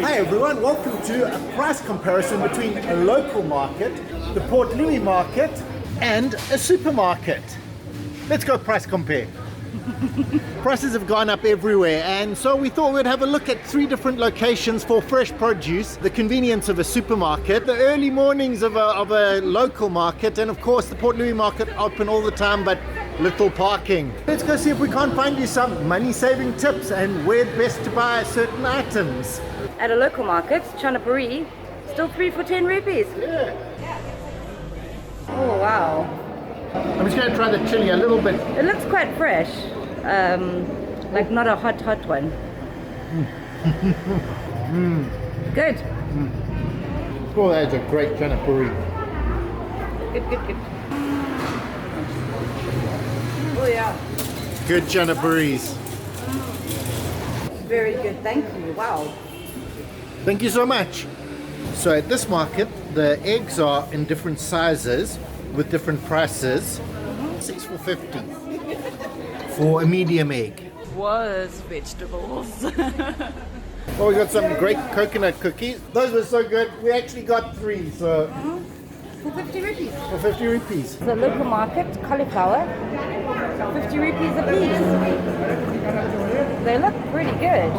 Hi everyone, welcome to a price comparison between a local market, the Port Louis market, and a supermarket. Let's go price compare. Prices have gone up everywhere, and so we thought we'd have a look at 3 different locations for fresh produce, the convenience of a supermarket, the early mornings of a local market, and of course the Port Louis market open all the time but little parking. Let's go see if we can't find you some money-saving tips and where best to buy certain items. At a local market, Chanapuri, still 3 for 10 rupees. Yeah. Oh wow. I'm just going to try the chili a little bit. It looks quite fresh. Like not a hot one. Good. Oh, that's a great chanapuri. Good. Oh yeah. Good chanapuris. Very good, thank you. Wow. Thank you so much. So at this market, the eggs are in different sizes with different prices. 6 for 50 for a medium egg. Was vegetables. Well, we got some great coconut cookies. Those were so good. We actually got 3, so For 50 rupees. for 50 rupees. The local market, cauliflower, 50 rupees a piece. They look pretty good.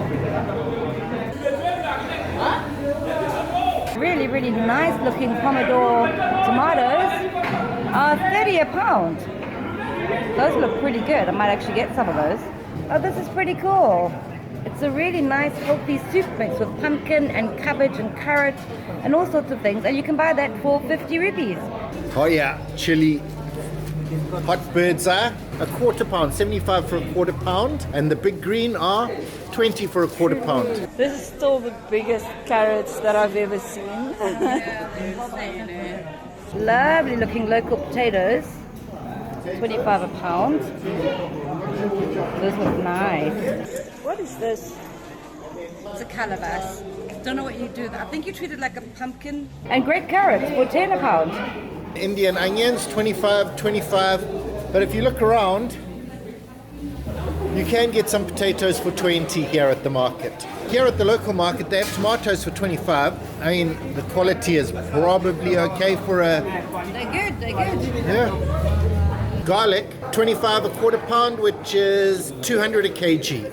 Really nice looking Pomodoro tomatoes are 30 a pound. Those look pretty good. I might actually get some of those. Oh, this is pretty cool. It's a really nice healthy soup mix with pumpkin and cabbage and carrot and all sorts of things, and you can buy that for 50 rupees. Oh yeah, chili. Hot birds are a quarter pound, 75 for a quarter pound, and the big green are 20 for a quarter pound. This is still the biggest carrots that I've ever seen. Lovely looking local potatoes, 25 a pound. Those look nice. What is this? It's a calabash. Don't know what you do. I think you treat it like a pumpkin. And great carrots for 10 a pound. Indian onions, 25, but if you look around, you can get some potatoes for 20 here at the market. Here at the local market, they have tomatoes for 25. I mean, the quality is probably okay for a... They're good. Yeah. Garlic, 25 a quarter pound, which is 200 a kg.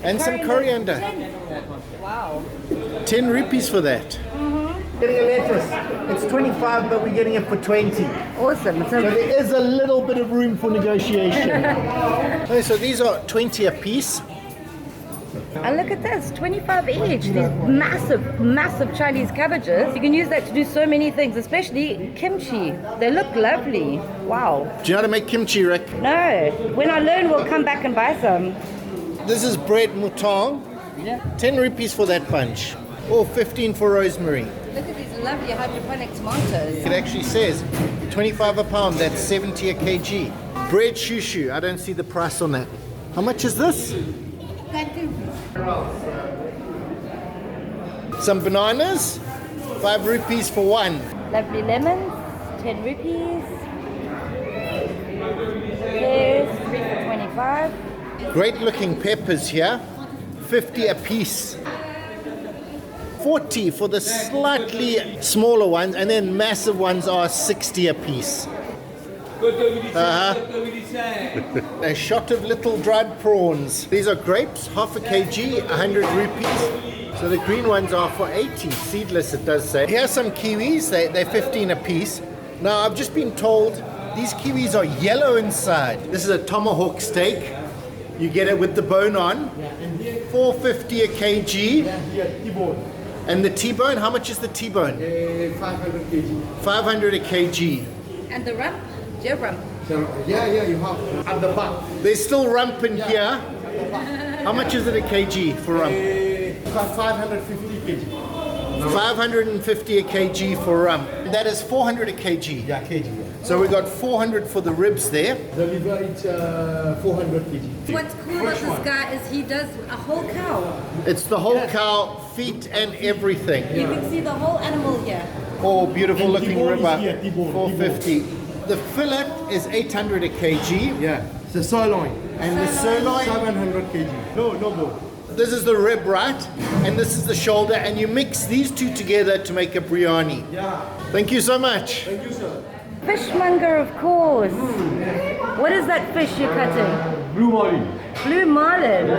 And some coriander. Wow. 10 rupees for that. Getting a lettuce. It's 25, but we're getting it for 20. Awesome. So there is a little bit of room for negotiation. Okay, so these are 20 a piece. And look at this, 25 each. These massive Chinese cabbages. You can use that to do so many things, especially kimchi. They look lovely. Wow. Do you know how to make kimchi, Rick? No, when I learn, we'll come back and buy some. This is bread mutong. 10 rupees for that bunch. Or 15 for rosemary. Look at these lovely hydroponic tomatoes. It actually says 25 a pound, that's 70 a kg. Bread shushu, I don't see the price on that. How much is this? Some bananas, 5 rupees for one. Lovely lemons, 10 rupees. Pears, 3 for 25. Great looking peppers here, 50 a piece. 40 for the slightly smaller ones, and then massive ones are 60 a piece. A shot of little dried prawns. These are grapes, half a kg, 100 rupees. So the green ones are for 80, seedless it does say. Here are some kiwis, they're 15 a piece. Now I've just been told these kiwis are yellow inside. This is a tomahawk steak. You get it with the bone on, 450 a kg. And the T-bone, how much is the T-bone? 500 kg. 500 a kg. And the rump? Do you have rump? Yeah, you have at the back. There's still rump in here. How much is it a kg for rump? 550 kg. 550 a kg for rump. That is 400 a kg. Yeah, kg. Yeah. So we got 400 for the ribs there. The liver is 400 kg. What's cool about this guy is he does a whole cow. It's the whole cow, feet and everything. You can see the whole animal here. Oh, beautiful looking T-bone is ribeye. here, T-bone, 450. The fillet is 800 a kg. Yeah. It's a sirloin. And the sirloin, 700 kg. No, no more. this is the rib, right? And this is the shoulder, and you mix these two together to make a biryani. Yeah. Thank you so much. Thank you, sir. Fishmonger, of course. What is that fish you're cutting? Blue marlin. Blue marlin.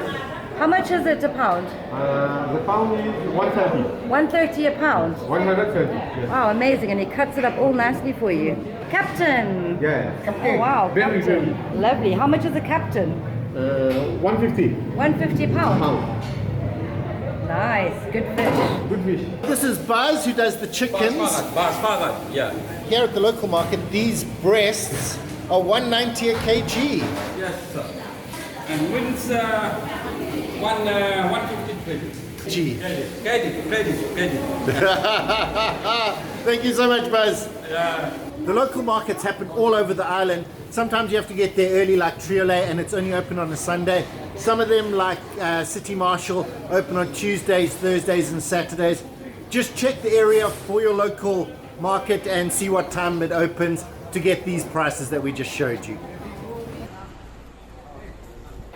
How much is it a pound? The pound is 130. 130 a pound. 130. Yes. Wow, amazing. And he cuts it up all nicely for you. Captain. Yeah. Oh, wow, Very, captain. Lovely. How much is a captain? 150 150 a pound. pound. Nice. Good fish. Good fish. This is Buzz, who does the chickens. Yeah. Here at the local market, these breasts are 190 a kg. Yes, sir. And wings, 150. Gee. Credit. Thank you so much, Buzz. Yeah. The local markets happen all over the island. Sometimes you have to get there early, like Triolet, and it's only open on a Sunday. Some of them, like City Marshall, open on Tuesdays, Thursdays, and Saturdays. Just check the area for your local market and see what time it opens to get these prices that we just showed you.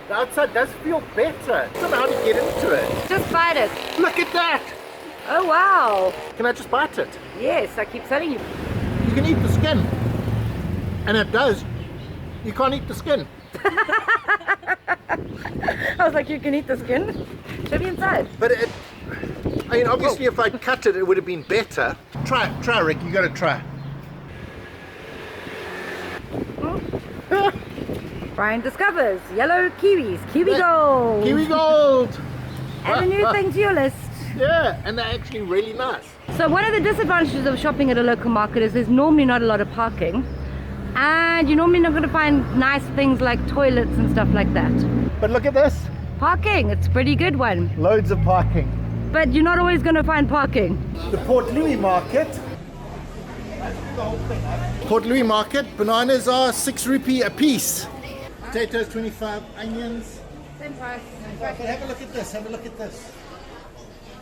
The outside does feel better. I don't know how to get into it. Just bite it. Look at that! Oh, wow. Can I just bite it? Yes, I keep telling you. You can eat the skin. And it does. You can't eat the skin. I was like, you can eat the skin. Should be inside. But it, I mean, obviously if I'd cut it, it would have been better. Try, Rick, you gotta try. Brian discovers yellow kiwis. Kiwi gold. Kiwi gold! Add a new thing to your list. Yeah, and they're actually really nice. So one of the disadvantages of shopping at a local market is there's normally not a lot of parking. And you're normally not going to find nice things like toilets and stuff like that. But look at this. Parking, it's a pretty good one. Loads of parking. But you're not always going to find parking. The Port Louis market. Port Louis market, bananas are 6 rupee a piece. Potatoes 25, onions. Same price. But have a look at this, have a look at this.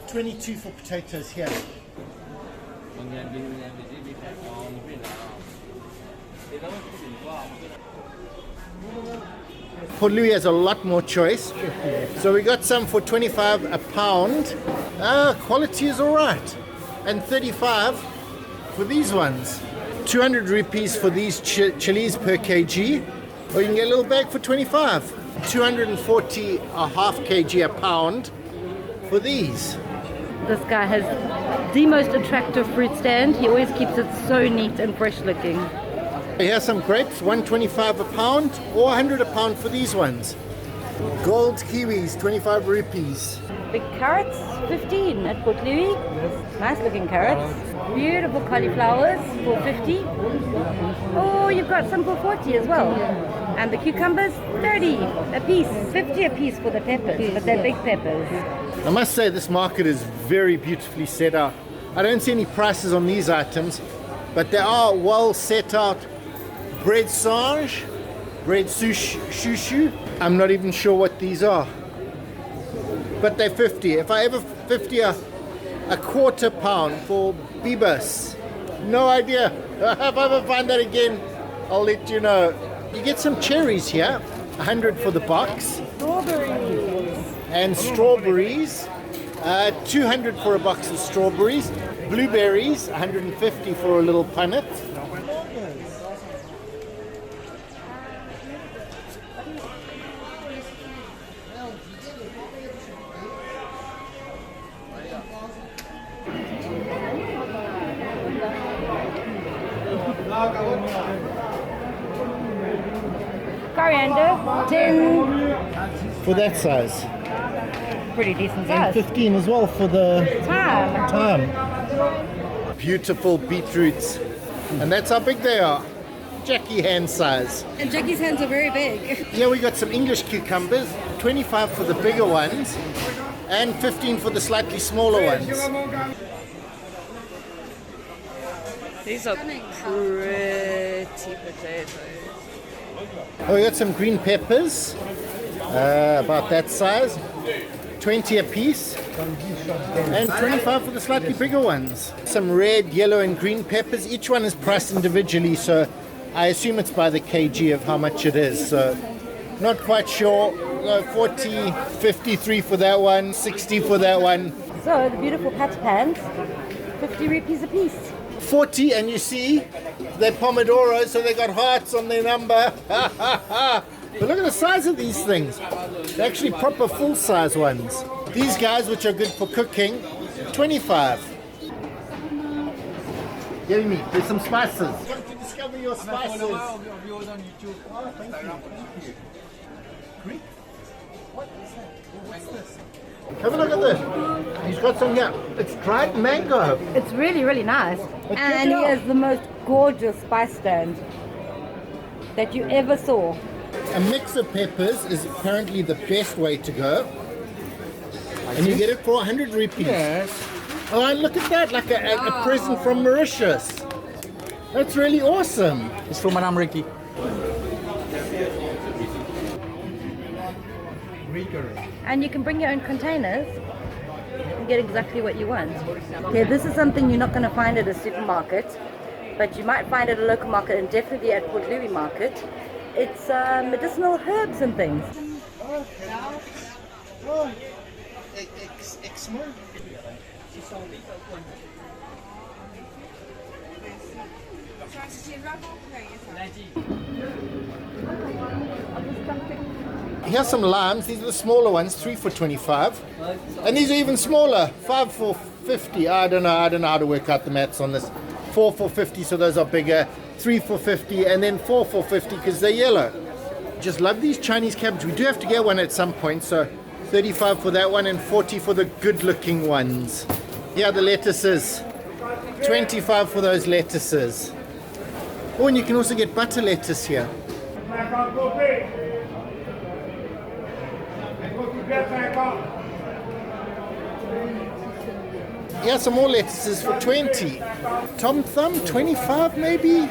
22 for potatoes here. Port Louis has a lot more choice. So we got some for 25 a pound. Quality is alright. And 35 for these ones. 200 rupees for these chilies per kg. Or you can get a little bag for 25. 240 a half kg a pound for these. This guy has the most attractive fruit stand. He always keeps it so neat and fresh looking. Here's some grapes, 125 a pound or 100 a pound for these ones. Gold kiwis, 25 rupees. Big carrots, 15 at Port Louis. Nice looking carrots. Beautiful cauliflowers for 50. Oh, you've got some for 40 as well. And the cucumbers, 30 a piece. 50 a piece for the peppers, but they're big peppers. I must say this market is very beautifully set out. I don't see any prices on these items, but they are well set out. Bread sange, bread shushu. I'm not even sure what these are, but they're 50. If I ever 50 a quarter pound for bibas, no idea. If I ever find that again, I'll let you know. You get some cherries here, 100 for the box. Strawberries. And strawberries, 200 for a box of strawberries. Blueberries, 150 for a little punnet. Coriander, 10. For that size. Pretty decent And size. 15 as well for the Time. time. Beautiful beetroots. And that's how big they are. Jackie hand size. And Jackie's hands are very big. Here we got some English cucumbers, 25 for the bigger ones and 15 for the slightly smaller ones. These are pretty potatoes. Oh, we got some green peppers, about that size, 20 a piece, and 25 for the slightly bigger ones. Some red, yellow, and green peppers. Each one is priced individually, so I assume it's by the kg of how much it is. So Not quite sure. 40, 53 for that one, 60 for that one. So the beautiful patty pans, 50 rupees a piece. 40, and you see, they're Pomodoros, so they got hearts on their number. But look at the size of these things. They're actually proper full-size ones. These guys, which are good for cooking, 25. Getting me, there's some spices. Want to discover your spices. Oh, thank you. Greek? What is that? What's this? Have a look at this. He's got some here. It's dried mango. It's really, really nice. But And he check it out. has the most gorgeous spice stand that you ever saw. A mix of peppers is apparently the best way to go. And you get it for 100 rupees. Yes. Oh, and look at that, like a present from Mauritius. That's really awesome. It's from Madame Ricky. And you can bring your own containers and get exactly what you want. Okay, this is something you're not going to find at a supermarket, but you might find at a local market and definitely at Port Louis Market. It's medicinal herbs and things. Here's some limes. These are the smaller ones, 3 for 25. And these are even smaller, 5 for 50. I don't know how to work out the maths on this. 4 for 50, so those are bigger. 3 for 50, and then 4 for 50 because they're yellow. Just love these Chinese cabbage. We do have to get one at some point, so 35 for that one and 40 for the good-looking ones. Here are the lettuces. 25 for those lettuces. Oh, and you can also get butter lettuce here. Yeah, some more lettuces for 20. Tom Thumb, 25 maybe?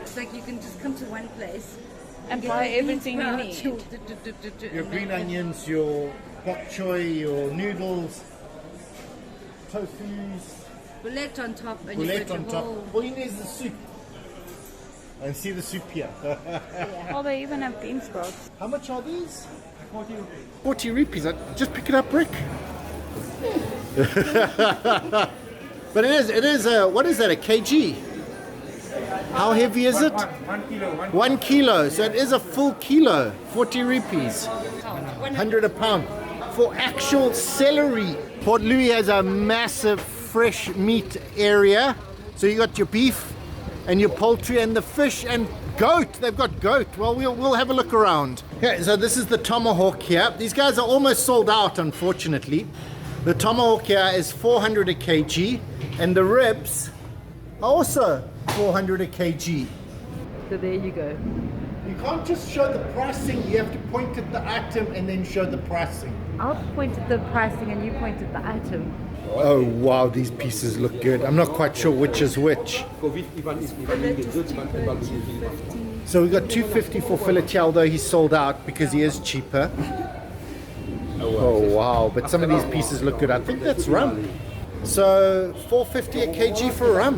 It's like you can just come to one place And get buy your everything you beans, need. sprouts, Your and green then- onions, your bok choy, your noodles, tofus, Bullet on top, and bullet you got on your top. whole. All you need is the soup. And see the soup here. Oh, they even have bean sprouts. How much are these? 40 rupees. Just pick it up, Rick. But it is what is that, a kg? How heavy is it? 1 kilo. 1 kilo. So it is a full kilo. 40 rupees. 100 a pound. For actual celery. Port Louis has a massive fresh meat area. So you got your beef and your poultry and the fish and goat. They've got goat. Well, we'll have a look around. Okay, so this is the tomahawk here. These guys are almost sold out, unfortunately. The tomahawk here is 400 a kg, and the ribs are also 400 a kg. So there you go. You can't just show the pricing, you have to point at the item and then show the pricing. I'll point at the pricing and you point at the item. Oh wow, these pieces look good. I'm not quite sure which is which. So we got 250 for filet, although he's sold out because he is cheaper. Oh wow, but some of these pieces look good. I think that's rum. So 450 a kg for rum.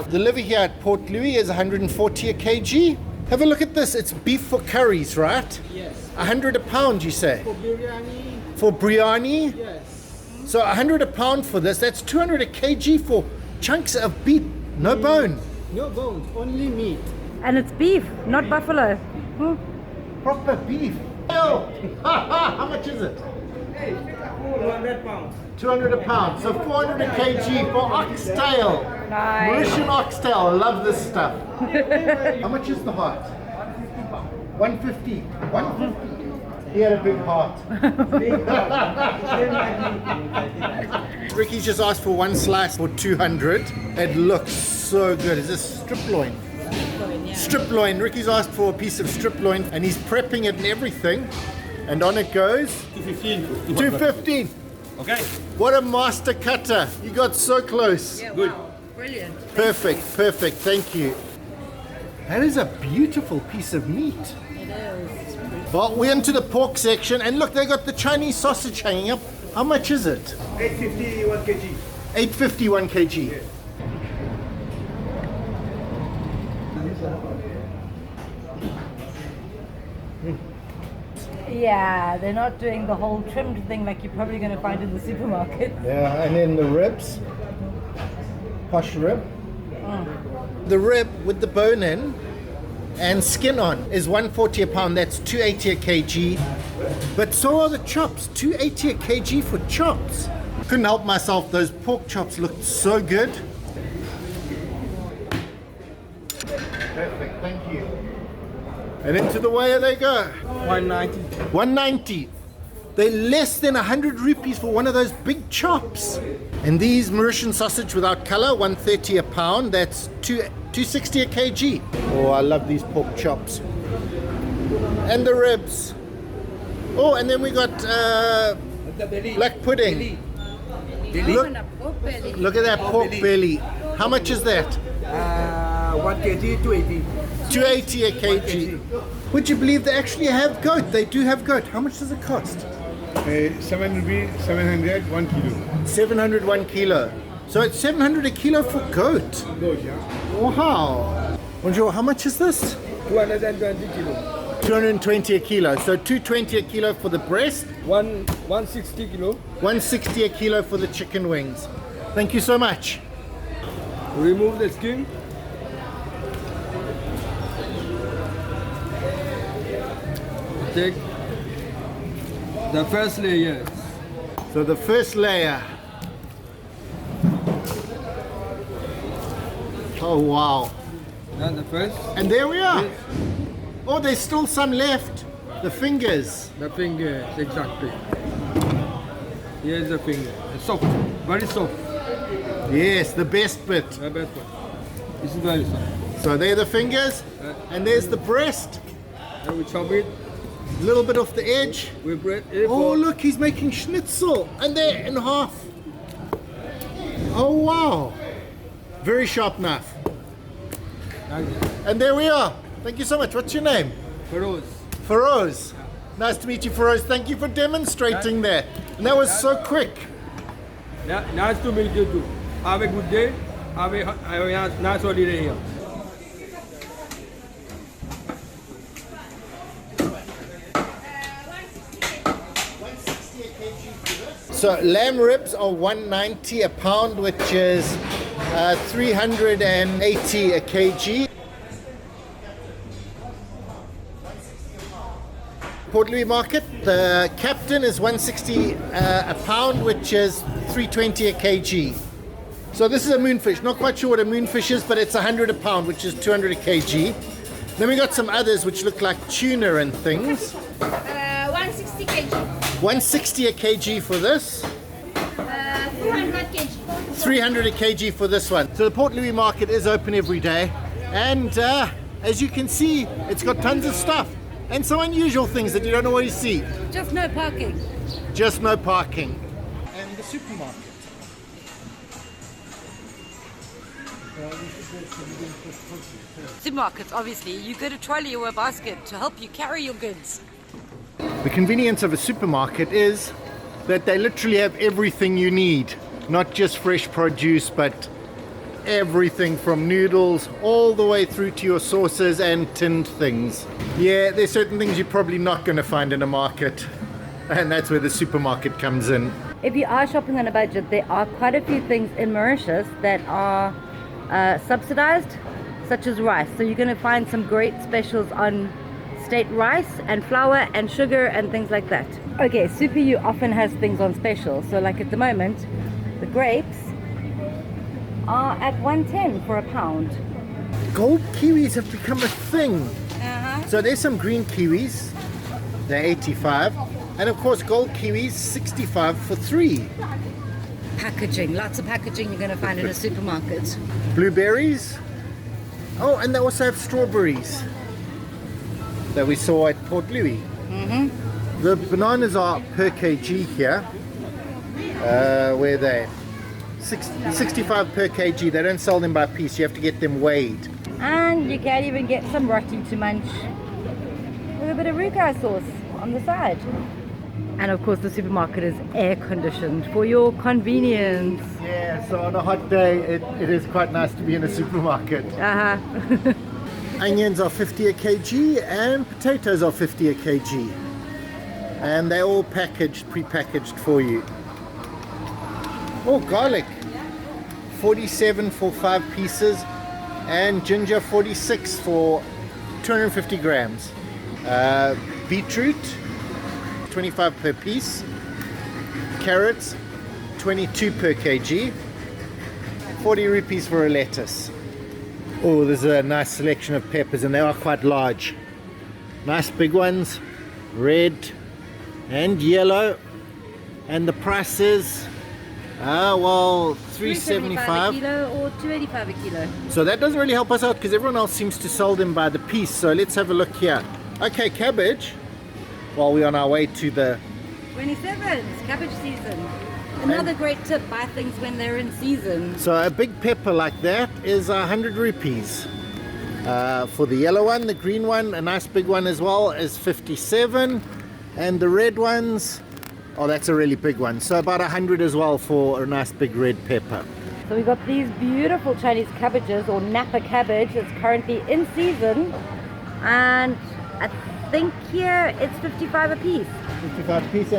The liver here at Port Louis is 140 a kg. Have a look at this. It's beef for curries, right? Yes. 100 a pound, you say? For biryani. For biryani? Yes. So 100 a pound for this. That's 200 a kg for chunks of beef. No bone. No bones, only meat. And it's beef, not buffalo. Hmm. Proper beef. Yo! How much is it? 200 pounds. 200 a pound. So 400 a kg for oxtail. Nice. Mauritian oxtail. I love this stuff. How much is the heart? 150. 150. He had a big heart. Ricky's just asked for one slice for 200. It looks so good. Is this strip loin? Strip loin. Ricky's asked for a piece of strip loin and he's prepping it and everything. And on it goes 215. 215. Okay. What a master cutter. You got so close. Yeah, wow. Brilliant. Perfect, perfect. Thank you. That is a beautiful piece of meat. It is. Well, we're into the pork section and look, they got the Chinese sausage hanging up. How much is it? 850 1 kg. 850 1 kg. Yeah, they're not doing the whole trimmed thing like you're probably going to find in the supermarket. Yeah, and then the ribs. Posh rib. The rib with the bone in and skin on is 140 a pound. That's 280 a kg. But so are the chops. 280 a kg for chops. Couldn't help myself. Those pork chops looked so good. Perfect. Thank you. And into the weigher they go. 190. 190. They're less than 100 rupees for one of those big chops. And these Mauritian sausage without color, 130 a pound. That's 260 a kg. Oh, I love these pork chops. And the ribs. Oh, and then we got black pudding. Look at that pork belly. How much is that? 1 kg 280. 280 a kg. Would you believe they actually have goat? They do have goat. How much does it cost? 700 1 kilo. 701 kilo. So it's 700 a kilo for goat. Goat, yeah. Wow. Bonjour, how much is this? 220 kilo. 220 a kilo. So 220 a kilo for the breast, 160 kilo. 160 a kilo for the chicken wings. Thank you so much. Remove the skin. Take the first layer. So the first layer. Oh wow. Now the first. And there we are. Oh, there's still some left. The fingers. The finger, exactly. Here's the finger. It's soft, very soft. Yes, the best bit. The best one. This is very soft. So there are the fingers. And there's the breast. Then we chop it. A little bit off the edge. We break it. Oh, look, he's making schnitzel. And there in half. Oh, wow. Very sharp knife. And there we are. Thank you so much. What's your name? Feroz. Feroz. Nice to meet you, Feroz. Thank you for demonstrating that. And that was so quick. Nice to meet you too. Have a good day. Have a nice holiday here. So lamb ribs are 190 a pound, which is 380 a kg. Port Louis Market, the captain is 160 a pound, which is 320 a kg. So this is a moonfish. Not quite sure what a moonfish is, but it's 100 a pound, which is 200 a kg. Then we got some others which look like tuna and things. 160 kg. 160 a kg for this. 300 kg. 300 a kg for this one. So the Port Louis Market is open every day, and as you can see, it's got tons of stuff and some unusual things that you don't always see. Just no parking. Just no parking. And the supermarket. Supermarkets, obviously. You get a trolley or a basket to help you carry your goods. The convenience of a supermarket is that they literally have everything you need. Not just fresh produce, but everything from noodles all the way through to your sauces and tinned things. Yeah, there's certain things you're probably not going to find in a market, and that's where the supermarket comes in. If you are shopping on a budget, there are quite a few things in Mauritius that are subsidized, such as rice. So you're going to find some great specials on state rice and flour and sugar and things like that. Okay, Super U often has things on special. So like at the moment, the grapes are at 110 for a pound. Gold kiwis have become a thing. So there's some green kiwis, they're 85, and of course gold kiwis 65 for 3. Packaging, lots of packaging you're going to find in a supermarket. Blueberries. Oh, and they also have strawberries that we saw at Port Louis. The bananas are per kg here. Where are they? 65 per kg. They don't sell them by piece. You have to get them weighed. And you can even get some roti to munch with a bit of roux sauce on the side. And of course the supermarket is air conditioned for your convenience. Yeah, so on a hot day, it is quite nice to be in a supermarket. Uh-huh. Onions are 50 a kg and potatoes are 50 a kg. And they're all packaged, pre-packaged for you. Oh, garlic. 47 for 5 pieces. And ginger 46 for 250 grams. Beetroot 25 per piece. Carrots 22 per kg. 40 rupees for a lettuce. Oh, there's a nice selection of peppers and they are quite large. Nice big ones, red and yellow. And the price is, well, 375 a kilo or 285 a kilo. So that doesn't really help us out because everyone else seems to sell them by the piece. So let's have a look here. Okay, cabbage. While we're on our way to the 27, it's cabbage season. Another great tip, buy things when they're in season. So a big pepper like that is 100 rupees. For the yellow one, the green one, a nice big one as well, is 57. And the red ones, oh, that's a really big one. So about 100 as well for a nice big red pepper. So we got these beautiful Chinese cabbages, or Napa cabbage, that's currently in season. And I think here it's 55 a piece. 55 a piece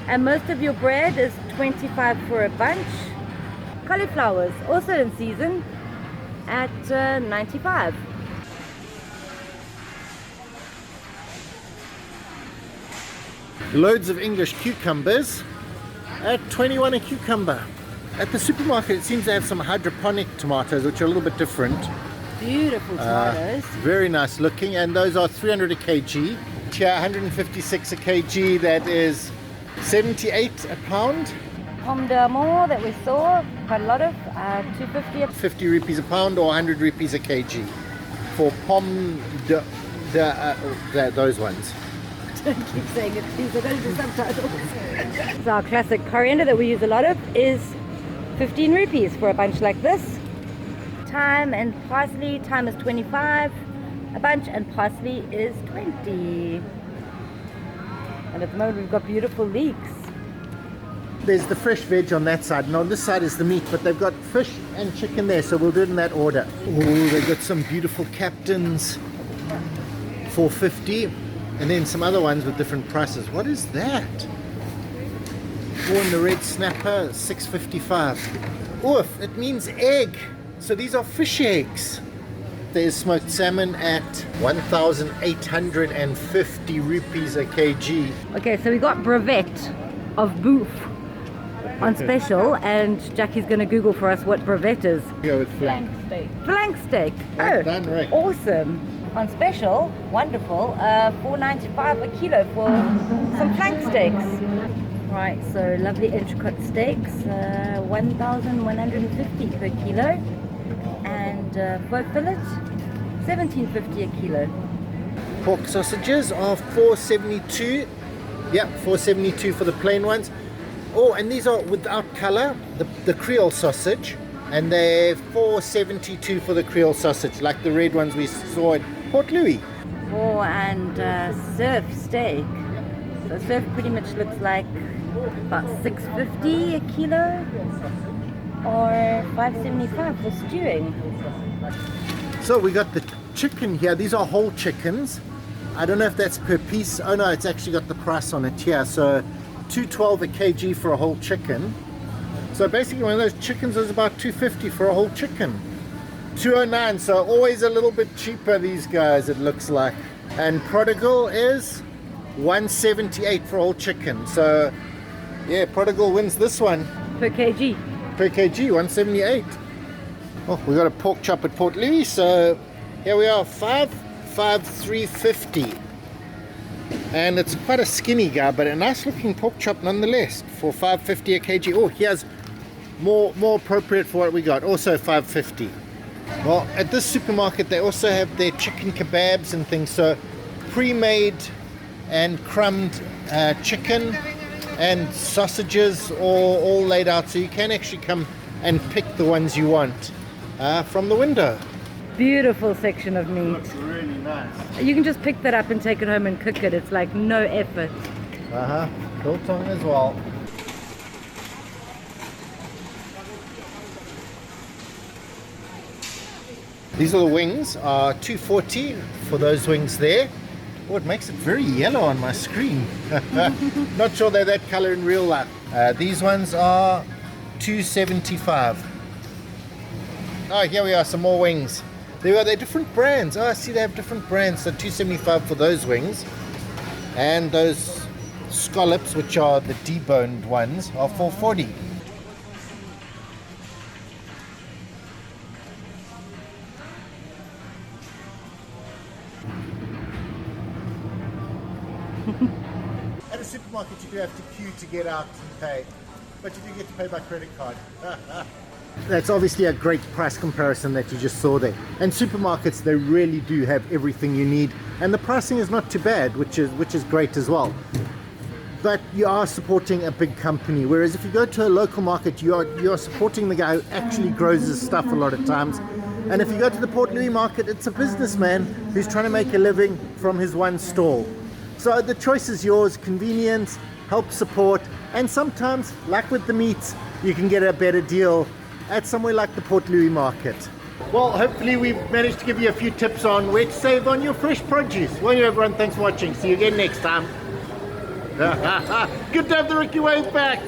And most of your bread is 25 for a bunch. Cauliflowers, also in season, at 95. Loads of English cucumbers at 21 a cucumber. At the supermarket it seems they have some hydroponic tomatoes which are a little bit different. Beautiful tomatoes. Very nice looking, and those are 300 a kg. Here 156 a kg, that is 78 a pound. Pomme d'amour that we saw, quite a lot of, 250 a 50 rupees a pound or 100 rupees a kg for those ones. Don't keep saying it, please, I don't do subtitles. So our classic coriander that we use a lot of is 15 rupees for a bunch like this. Thyme and parsley, thyme is 25 a bunch and parsley is 20. And at the moment we've got beautiful leeks. There's the fresh veg on that side, and on this side is the meat, but they've got fish and chicken there, so we'll do it in that order. Oh, they've got some beautiful captains, 450, and then some other ones with different prices. What is that? Oh, and the red snapper, 655. Oof, it means egg. So these are fish eggs. There's smoked salmon at 1,850 rupees a kg. Okay, so we got brevet of beef on special, and Jackie's going to Google for us what brevet is. Go with flank. Flank steak. Well done, Rick. Awesome. On special, wonderful, 4.95 a kilo for some flank steaks. Right, so lovely intricate steaks, 1,150 per kilo, and pork fillet, 17.50 a kilo. Pork sausages are 472. Yep, 472 for the plain ones. Oh, and these are without color, the Creole sausage, and they're 472 for the Creole sausage, like the red ones we saw at Port Louis. Oh, and surf steak. So surf pretty much looks like about 6.50 a kilo or 5.75 for stewing. So we got the chicken here. These are whole chickens. I don't know if that's per piece. Oh no, it's actually got the price on it here. So 212 a kg for a whole chicken. So basically one of those chickens is about 250 for a whole chicken. 209, so always a little bit cheaper, these guys, it looks like. And Prodigal is 178 for a whole chicken. So yeah, Prodigal wins this one. Per kg. Per kg, 178. Oh, we got a pork chop at Port Louis, so here we are, 350. And it's quite a skinny guy, but a nice looking pork chop nonetheless for 550 a kg. Oh, here's more appropriate for what we got, also 550. Well, at this supermarket they also have their chicken kebabs and things, so pre-made and crumbed chicken and sausages all laid out, so you can actually come and pick the ones you want from the window. Beautiful section of meat. It's really nice. You can just pick that up and take it home and cook it. It's like no effort. Biltong as well. These are the wings, $2.40 for those wings there. Oh, it makes it very yellow on my screen. Not sure they're that color in real life. These ones are $2.75. Oh, here we are, some more wings. They're different brands. Oh, I see they have different brands. So $2.75 for those wings. And those scallops, which are the deboned ones, are $4.40. At a supermarket, you do have to queue to get out and pay, but you do get to pay by credit card. That's obviously a great price comparison that you just saw there. And supermarkets, they really do have everything you need, and the pricing is not too bad, which is great as well. But you are supporting a big company, whereas if you go to a local market, you are supporting the guy who actually grows his stuff a lot of times. And if you go to the Port Louis market, it's a businessman who's trying to make a living from his one stall. So the choice is yours: convenience, help support, and sometimes, like with the meats, you can get a better deal at somewhere like the Port Louis market. Well, hopefully we've managed to give you a few tips on where to save on your fresh produce. Well, everyone, thanks for watching. See you again next time. Good to have the Ricky Wave back.